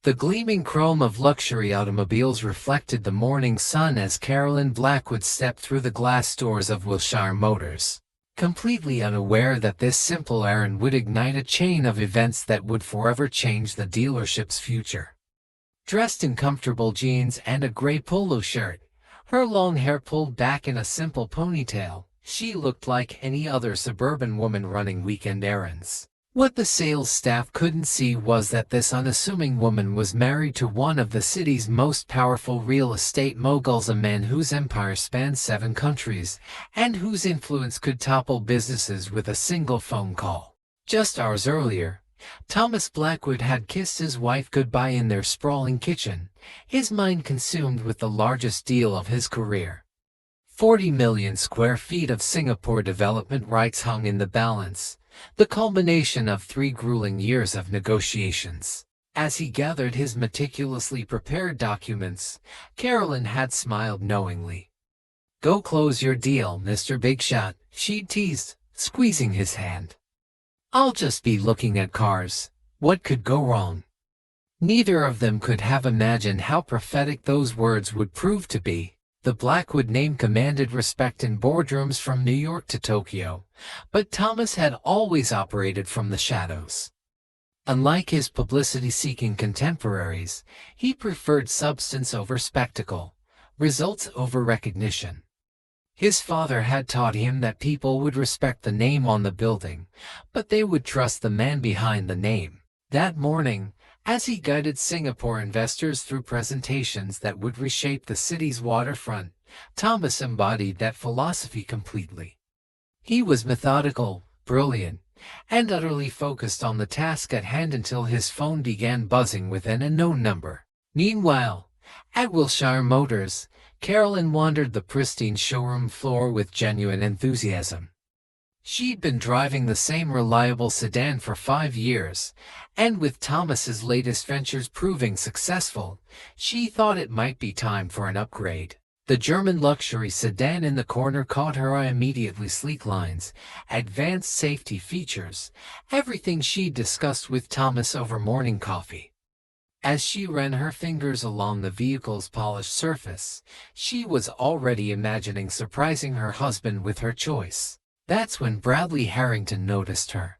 The gleaming chrome of luxury automobiles reflected the morning sun as Carolyn Blackwood stepped through the glass doors of Wilshire Motors, completely unaware that this simple errand would ignite a chain of events that would forever change the dealership's future. Dressed in comfortable jeans and a gray polo shirt, her long hair pulled back in a simple ponytail, she looked like any other suburban woman running weekend errands. What the sales staff couldn't see was that this unassuming woman was married to one of the city's most powerful real estate moguls, a man whose empire spanned 7 countries, and whose influence could topple businesses with a single phone call. Just hours earlier, Thomas Blackwood had kissed his wife goodbye in their sprawling kitchen, his mind consumed with the largest deal of his career. 40 million square feet of Singapore development rights hung in the balance, the culmination of 3 grueling years of negotiations. As he gathered his meticulously prepared documents, Carolyn had smiled knowingly. "Go close your deal, Mr. Big Shot," she teased, squeezing his hand. "I'll just be looking at cars. What could go wrong?" Neither of them could have imagined how prophetic those words would prove to be. The Blackwood name commanded respect in boardrooms from New York to Tokyo, but Thomas had always operated from the shadows. Unlike his publicity-seeking contemporaries, he preferred substance over spectacle, results over recognition. His father had taught him that people would respect the name on the building, but they would trust the man behind the name. That morning, as he guided Singapore investors through presentations that would reshape the city's waterfront, Thomas embodied that philosophy completely. He was methodical, brilliant, and utterly focused on the task at hand until his phone began buzzing with an unknown number. Meanwhile, at Wilshire Motors, Carolyn wandered the pristine showroom floor with genuine enthusiasm. She'd been driving the same reliable sedan for 5 years, and with Thomas's latest ventures proving successful, she thought it might be time for an upgrade. The German luxury sedan in the corner caught her eye immediately. Sleek lines, advanced safety features, everything she'd discussed with Thomas over morning coffee. As she ran her fingers along the vehicle's polished surface, she was already imagining surprising her husband with her choice. That's when Bradley Harrington noticed her.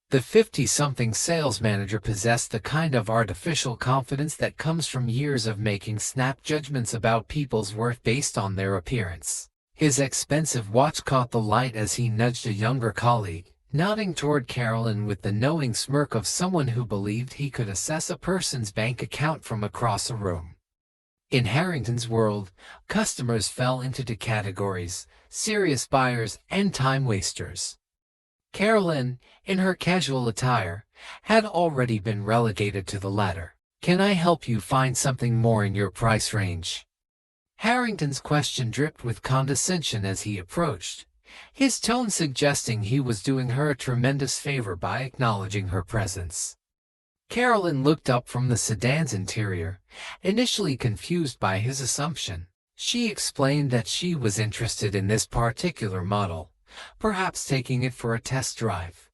The 50-something sales manager possessed the kind of artificial confidence that comes from years of making snap judgments about people's worth based on their appearance. His expensive watch caught the light as he nudged a younger colleague, nodding toward Carolyn with the knowing smirk of someone who believed he could assess a person's bank account from across a room. In Harrington's world, customers fell into 2 categories: serious buyers and time wasters. Carolyn, in her casual attire, had already been relegated to the latter. "Can I help you find something more in your price range?" Harrington's question dripped with condescension as he approached, his tone suggesting he was doing her a tremendous favor by acknowledging her presence. Carolyn looked up from the sedan's interior, initially confused by his assumption. She explained that she was interested in this particular model, perhaps taking it for a test drive.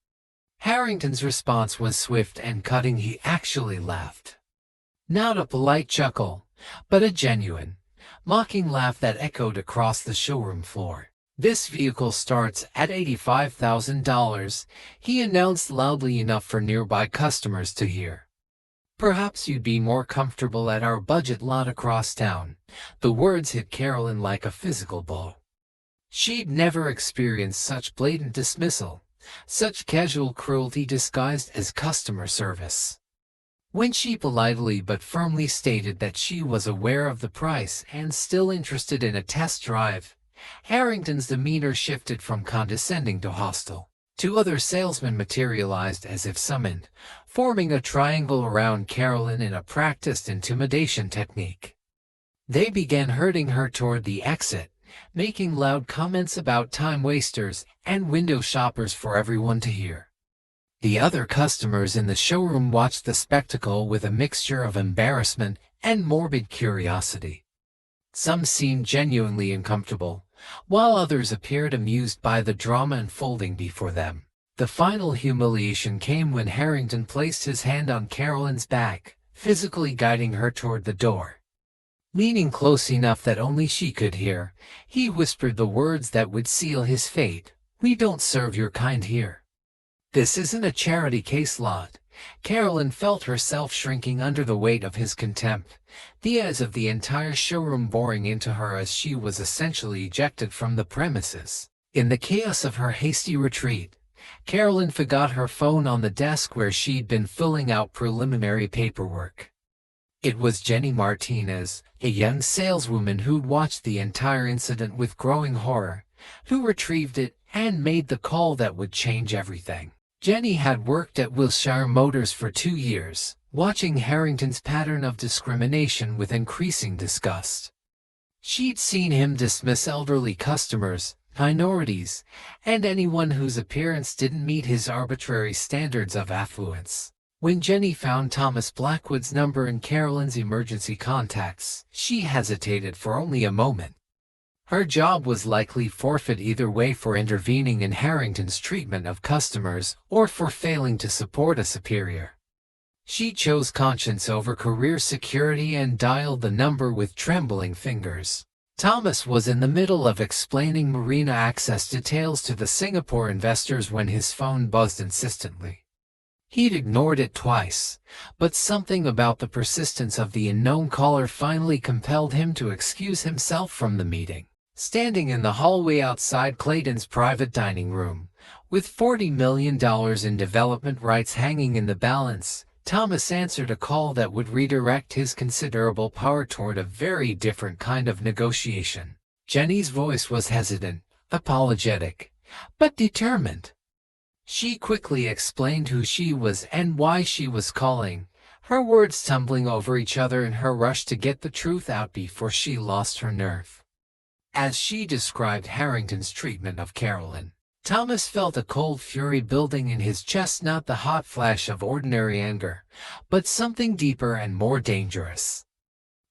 Harrington's response was swift and cutting. He actually laughed. Not a polite chuckle, but a genuine, mocking laugh that echoed across the showroom floor. "This vehicle starts at $85,000, he announced loudly enough for nearby customers to hear. "Perhaps you'd be more comfortable at our budget lot across town." The words hit Carolyn like a physical blow. She'd never experienced such blatant dismissal, such casual cruelty disguised as customer service. When she politely but firmly stated that she was aware of the price and still interested in a test drive, Harrington's demeanor shifted from condescending to hostile. 2 other salesmen materialized as if summoned, forming a triangle around Carolyn in a practiced intimidation technique. They began herding her toward the exit, making loud comments about time wasters and window shoppers for everyone to hear. The other customers in the showroom watched the spectacle with a mixture of embarrassment and morbid curiosity. Some seemed genuinely uncomfortable, while others appeared amused by the drama unfolding before them. The final humiliation came when Harrington placed his hand on Carolyn's back, physically guiding her toward the door. Leaning close enough that only she could hear, he whispered the words that would seal his fate. "We don't serve your kind here. This isn't a charity case lot." Carolyn felt herself shrinking under the weight of his contempt, the eyes of the entire showroom boring into her as she was essentially ejected from the premises. In the chaos of her hasty retreat, Carolyn forgot her phone on the desk where she'd been filling out preliminary paperwork. It was Jenny Martinez, a young saleswoman who'd watched the entire incident with growing horror, who retrieved it and made the call that would change everything. Jenny had worked at Wilshire Motors for 2 years, watching Harrington's pattern of discrimination with increasing disgust. She'd seen him dismiss elderly customers, minorities, and anyone whose appearance didn't meet his arbitrary standards of affluence. When Jenny found Thomas Blackwood's number in Carolyn's emergency contacts, she hesitated for only a moment. Her job was likely forfeit either way for intervening in Harrington's treatment of customers or for failing to support a superior. She chose conscience over career security and dialed the number with trembling fingers. Thomas was in the middle of explaining marina access details to the Singapore investors when his phone buzzed insistently. He'd ignored it twice, but something about the persistence of the unknown caller finally compelled him to excuse himself from the meeting. Standing in the hallway outside Clayton's private dining room, with $40 million in development rights hanging in the balance, Thomas answered a call that would redirect his considerable power toward a very different kind of negotiation. Jenny's voice was hesitant, apologetic, but determined. She quickly explained who she was and why she was calling, her words tumbling over each other in her rush to get the truth out before she lost her nerve. As she described Harrington's treatment of Carolyn, Thomas felt a cold fury building in his chest, not the hot flash of ordinary anger, but something deeper and more dangerous.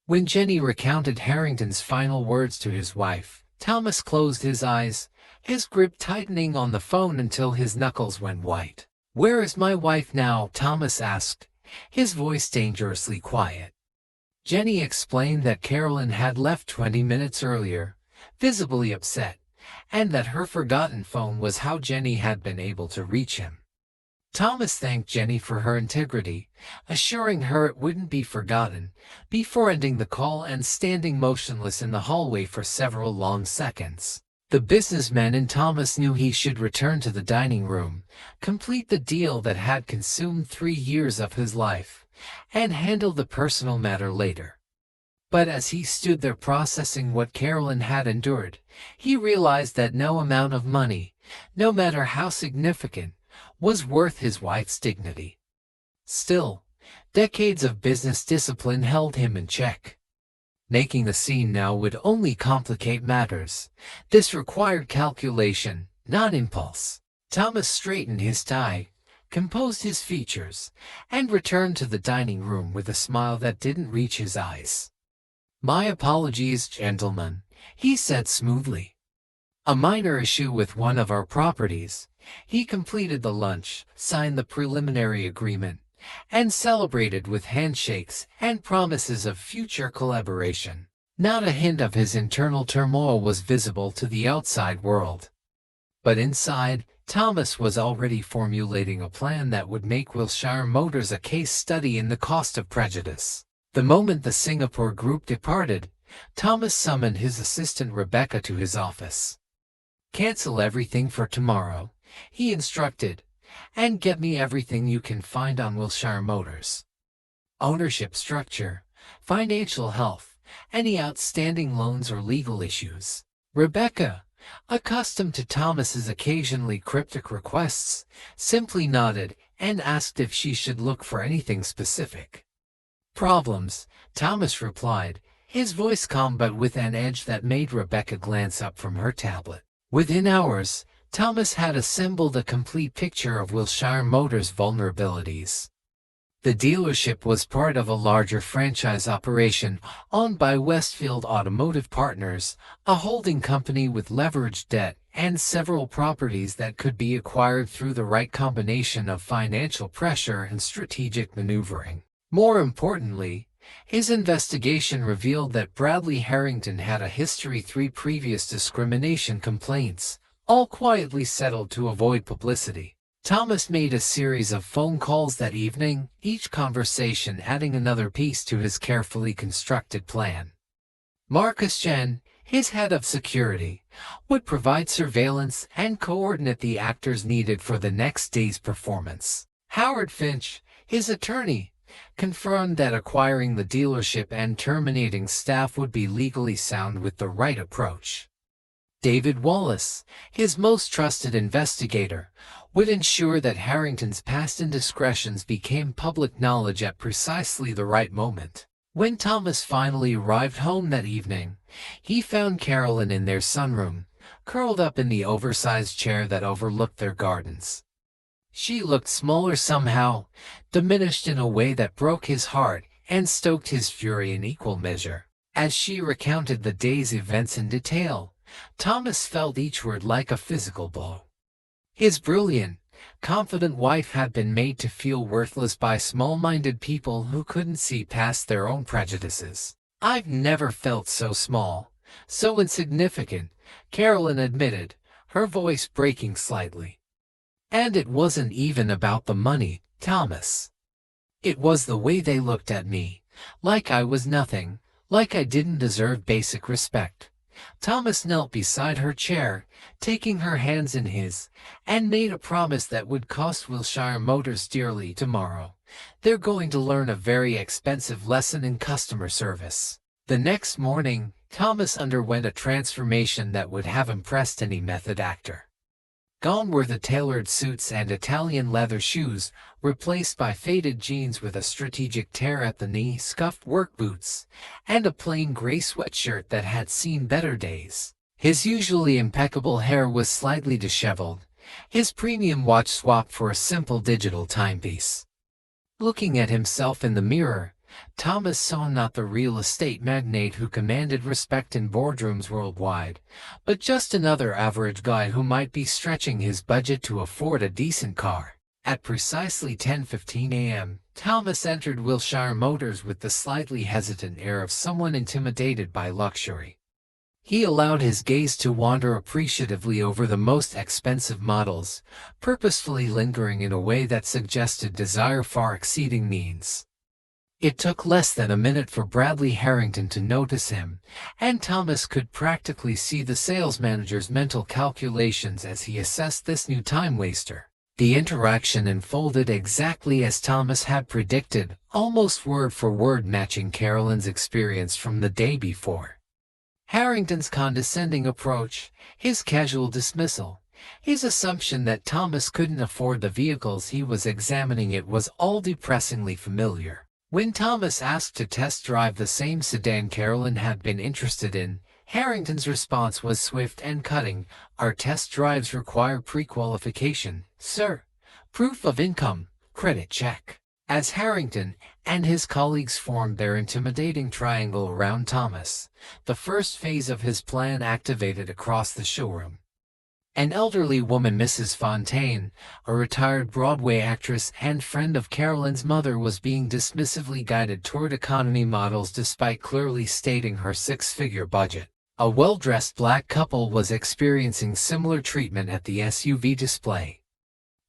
When Jenny recounted Harrington's final words to his wife, Thomas closed his eyes, his grip tightening on the phone until his knuckles went white. "Where is my wife now?" Thomas asked, his voice dangerously quiet. Jenny explained that Carolyn had left 20 minutes earlier, visibly upset, and that her forgotten phone was how Jenny had been able to reach him. Thomas thanked Jenny for her integrity, assuring her it wouldn't be forgotten, before ending the call and standing motionless in the hallway for several long seconds. The businessman in Thomas knew he should return to the dining room, complete the deal that had consumed 3 years of his life, and handle the personal matter later. But as he stood there processing what Carolyn had endured, he realized that no amount of money, no matter how significant, was worth his wife's dignity. Still, decades of business discipline held him in check. Making a scene now would only complicate matters. This required calculation, not impulse. Thomas straightened his tie, composed his features, and returned to the dining room with a smile that didn't reach his eyes. "My apologies, gentlemen," he said smoothly. "A minor issue with one of our properties." He completed the lunch, signed the preliminary agreement, and celebrated with handshakes and promises of future collaboration. Not a hint of his internal turmoil was visible to the outside world. But inside, Thomas was already formulating a plan that would make Wilshire Motors a case study in the cost of prejudice. The moment the Singapore group departed, Thomas summoned his assistant Rebecca to his office. "Cancel everything for tomorrow," he instructed, "and get me everything you can find on Wilshire Motors. Ownership structure, financial health, any outstanding loans or legal issues." Rebecca, accustomed to Thomas's occasionally cryptic requests, simply nodded and asked if she should look for anything specific. "Problems," Thomas replied, his voice calm but with an edge that made Rebecca glance up from her tablet. Within hours, Thomas had assembled a complete picture of Wilshire Motors' vulnerabilities. The dealership was part of a larger franchise operation owned by Westfield Automotive Partners, a holding company with leveraged debt and several properties that could be acquired through the right combination of financial pressure and strategic maneuvering. More importantly, his investigation revealed that Bradley Harrington had a history: 3 previous discrimination complaints, all quietly settled to avoid publicity. Thomas made a series of phone calls that evening, each conversation adding another piece to his carefully constructed plan. Marcus Chen, his head of security, would provide surveillance and coordinate the actors needed for the next day's performance. Howard Finch, his attorney, confirmed that acquiring the dealership and terminating staff would be legally sound with the right approach. David Wallace, his most trusted investigator, would ensure that Harrington's past indiscretions became public knowledge at precisely the right moment. When Thomas finally arrived home that evening, he found Carolyn in their sunroom, curled up in the oversized chair that overlooked their gardens. She looked smaller somehow, diminished in a way that broke his heart and stoked his fury in equal measure. As she recounted the day's events in detail, Thomas felt each word like a physical blow. His brilliant, confident wife had been made to feel worthless by small-minded people who couldn't see past their own prejudices. "I've never felt so small, so insignificant," Carolyn admitted, her voice breaking slightly. "And it wasn't even about the money, Thomas. It was the way they looked at me, like I was nothing, like I didn't deserve basic respect." Thomas knelt beside her chair, taking her hands in his, and made a promise that would cost Wilshire Motors dearly tomorrow. "They're going to learn a very expensive lesson in customer service." The next morning, Thomas underwent a transformation that would have impressed any method actor. Gone were the tailored suits and Italian leather shoes, replaced by faded jeans with a strategic tear at the knee, scuffed work boots, and a plain gray sweatshirt that had seen better days. His usually impeccable hair was slightly disheveled, his premium watch swapped for a simple digital timepiece. Looking at himself in the mirror, Thomas saw not the real estate magnate who commanded respect in boardrooms worldwide, but just another average guy who might be stretching his budget to afford a decent car. At precisely 10:15 a.m., Thomas entered Wilshire Motors with the slightly hesitant air of someone intimidated by luxury. He allowed his gaze to wander appreciatively over the most expensive models, purposefully lingering in a way that suggested desire far exceeding means. It took less than a minute for Bradley Harrington to notice him, and Thomas could practically see the sales manager's mental calculations as he assessed this new time-waster. The interaction unfolded exactly as Thomas had predicted, almost word for word matching Carolyn's experience from the day before. Harrington's condescending approach, his casual dismissal, his assumption that Thomas couldn't afford the vehicles he was examining, it was all depressingly familiar. When Thomas asked to test drive the same sedan Carolyn had been interested in, Harrington's response was swift and cutting. "Our test drives require pre-qualification, sir. Proof of income, credit check." As Harrington and his colleagues formed their intimidating triangle around Thomas, the first phase of his plan activated across the showroom. An elderly woman, Mrs. Fontaine, a retired Broadway actress and friend of Carolyn's mother, was being dismissively guided toward economy models despite clearly stating her 6-figure budget. A well-dressed black couple was experiencing similar treatment at the SUV display.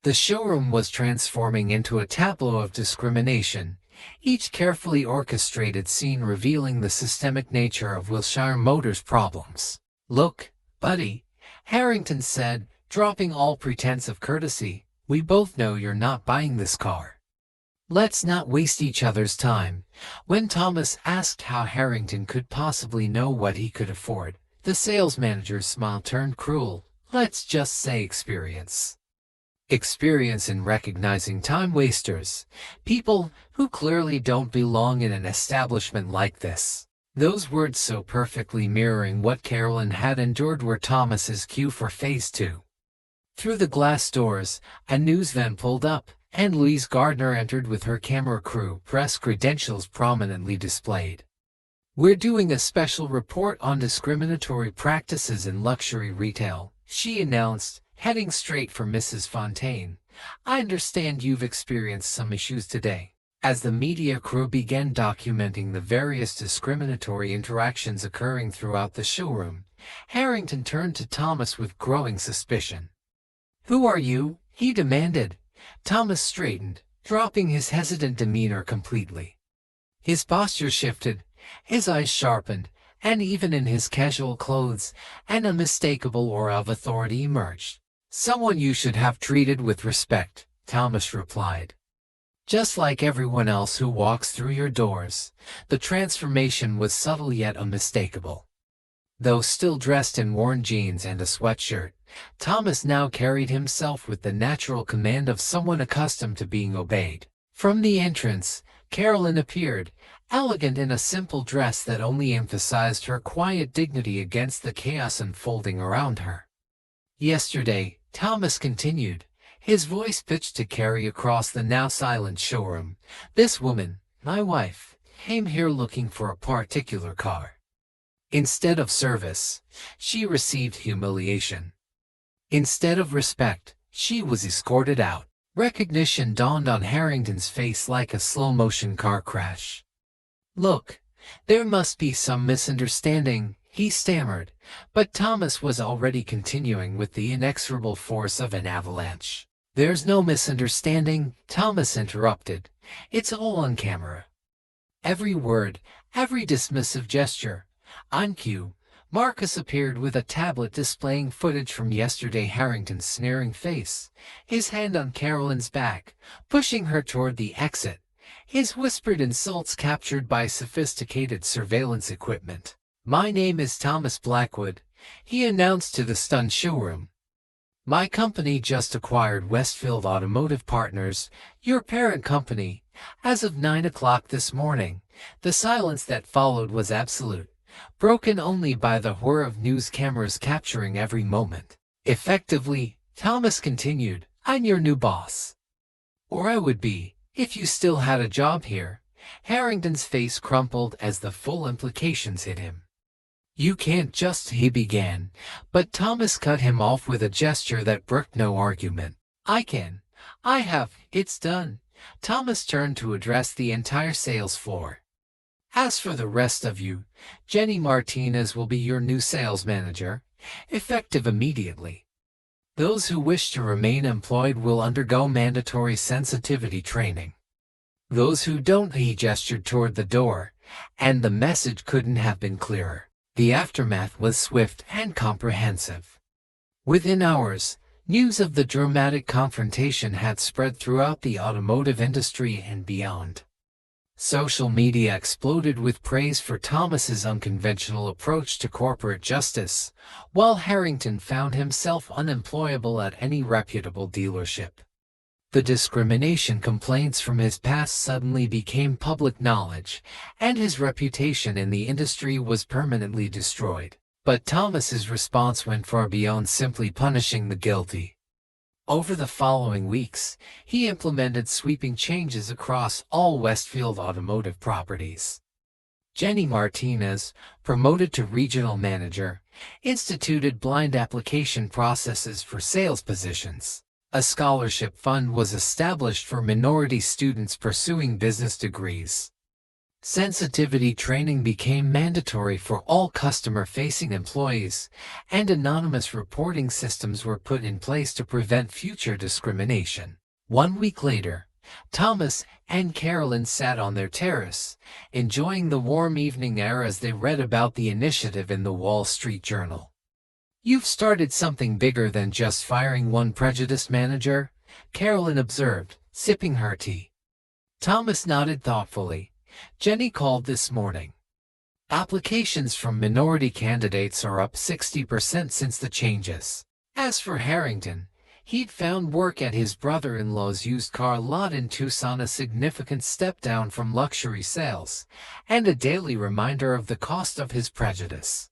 The showroom was transforming into a tableau of discrimination, each carefully orchestrated scene revealing the systemic nature of Wilshire Motors' problems. "Look, buddy," Harrington said, dropping all pretense of courtesy, "we both know you're not buying this car. Let's not waste each other's time." When Thomas asked how Harrington could possibly know what he could afford, the sales manager's smile turned cruel. "Let's just say experience. Experience in recognizing time wasters, people who clearly don't belong in an establishment like this." Those words, so perfectly mirroring what Carolyn had endured, were Thomas's cue for Phase 2. Through the glass doors, a news van pulled up, and Louise Gardner entered with her camera crew, press credentials prominently displayed. "We're doing a special report on discriminatory practices in luxury retail," she announced, heading straight for Mrs. Fontaine. "I understand you've experienced some issues today." As the media crew began documenting the various discriminatory interactions occurring throughout the showroom, Harrington turned to Thomas with growing suspicion. "Who are you?" he demanded. Thomas straightened, dropping his hesitant demeanor completely. His posture shifted, his eyes sharpened, and even in his casual clothes, an unmistakable aura of authority emerged. "Someone you should have treated with respect," Thomas replied. "Just like everyone else who walks through your doors." The transformation was subtle yet unmistakable. Though still dressed in worn jeans and a sweatshirt, Thomas now carried himself with the natural command of someone accustomed to being obeyed. From the entrance, Carolyn appeared, elegant in a simple dress that only emphasized her quiet dignity against the chaos unfolding around her. "Yesterday," Thomas continued, his voice pitched to carry across the now silent showroom, "this woman, my wife, came here looking for a particular car. Instead of service, she received humiliation. Instead of respect, she was escorted out." Recognition dawned on Harrington's face like a slow-motion car crash. "Look, there must be some misunderstanding," he stammered, but Thomas was already continuing with the inexorable force of an avalanche. "There's no misunderstanding," Thomas interrupted. "It's all on camera. Every word, every dismissive gesture." On cue, Marcus appeared with a tablet displaying footage from yesterday. Harrington's sneering face, his hand on Carolyn's back, pushing her toward the exit, his whispered insults captured by sophisticated surveillance equipment. "My name is Thomas Blackwood," he announced to the stunned showroom. "My company just acquired Westfield Automotive Partners, your parent company, as of 9 o'clock this morning." The silence that followed was absolute, broken only by the whir of news cameras capturing every moment. "Effectively," Thomas continued, "I'm your new boss. Or I would be, if you still had a job here." Harrington's face crumpled as the full implications hit him. "You can't just," he began, but Thomas cut him off with a gesture that brooked no argument. "I can. I have. It's done." Thomas turned to address the entire sales floor. "As for the rest of you, Jenny Martinez will be your new sales manager, effective immediately. Those who wish to remain employed will undergo mandatory sensitivity training. Those who don't," he gestured toward the door, and the message couldn't have been clearer. The aftermath was swift and comprehensive. Within hours, news of the dramatic confrontation had spread throughout the automotive industry and beyond. Social media exploded with praise for Thomas's unconventional approach to corporate justice, while Harrington found himself unemployable at any reputable dealership. The discrimination complaints from his past suddenly became public knowledge, and his reputation in the industry was permanently destroyed. But Thomas's response went far beyond simply punishing the guilty. Over the following weeks, he implemented sweeping changes across all Westfield Automotive properties. Jenny Martinez, promoted to regional manager, instituted blind application processes for sales positions. A scholarship fund was established for minority students pursuing business degrees. Sensitivity training became mandatory for all customer-facing employees, and anonymous reporting systems were put in place to prevent future discrimination. 1 week later, Thomas and Carolyn sat on their terrace, enjoying the warm evening air as they read about the initiative in the Wall Street Journal. "You've started something bigger than just firing one prejudiced manager," Carolyn observed, sipping her tea. Thomas nodded thoughtfully. "Jenny called this morning. Applications from minority candidates are up 60% since the changes." As for Harrington, he'd found work at his brother-in-law's used car lot in Tucson, a significant step down from luxury sales, and a daily reminder of the cost of his prejudice.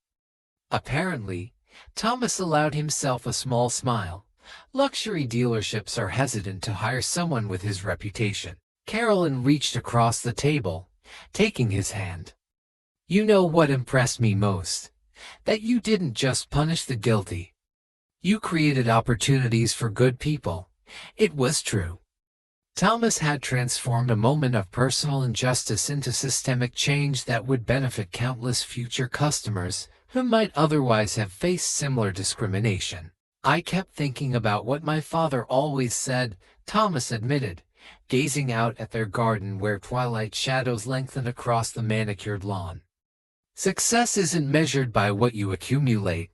Apparently, Thomas allowed himself a small smile. Luxury dealerships are hesitant to hire someone with his reputation. Carolyn reached across the table, taking his hand. "You know what impressed me most? That you didn't just punish the guilty. You created opportunities for good people." It was true. Thomas had transformed a moment of personal injustice into systemic change that would benefit countless future customers who might otherwise have faced similar discrimination. I kept thinking about what my father always said, Thomas admitted, gazing out at their garden where twilight shadows lengthened across the manicured lawn. Success isn't measured by what you accumulate,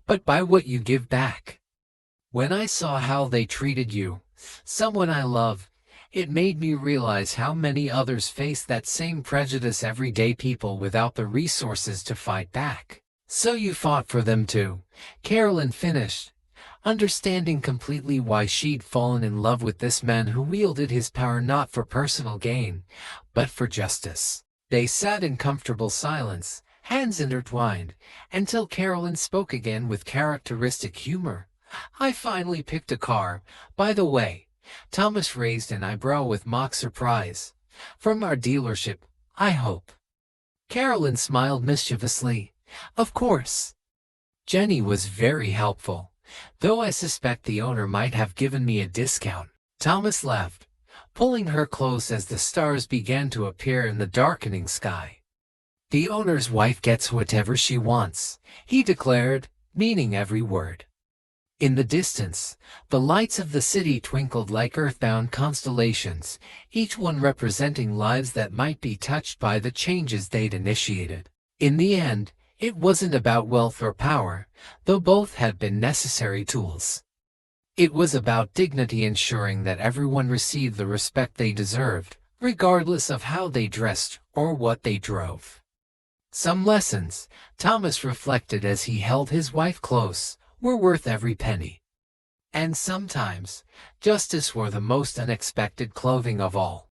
but by what you give back. When I saw how they treated you, someone I love, it made me realize how many others face that same prejudice, everyday people without the resources to fight back. So you fought for them too, Carolyn finished, understanding completely why she'd fallen in love with this man who wielded his power not for personal gain, but for justice. They sat in comfortable silence, hands intertwined, until Carolyn spoke again with characteristic humor. I finally picked a car, by the way. Thomas raised an eyebrow with mock surprise. From our dealership, I hope. Carolyn smiled mischievously. Of course. Jenny was very helpful, though I suspect the owner might have given me a discount. Thomas laughed, pulling her close as the stars began to appear in the darkening sky. The owner's wife gets whatever she wants, he declared, meaning every word. In the distance, the lights of the city twinkled like earthbound constellations, each one representing lives that might be touched by the changes they'd initiated. In the end, it wasn't about wealth or power, though both had been necessary tools. It was about dignity, ensuring that everyone received the respect they deserved, regardless of how they dressed or what they drove. Some lessons, Thomas reflected as he held his wife close, were worth every penny. And sometimes, justice wore the most unexpected clothing of all.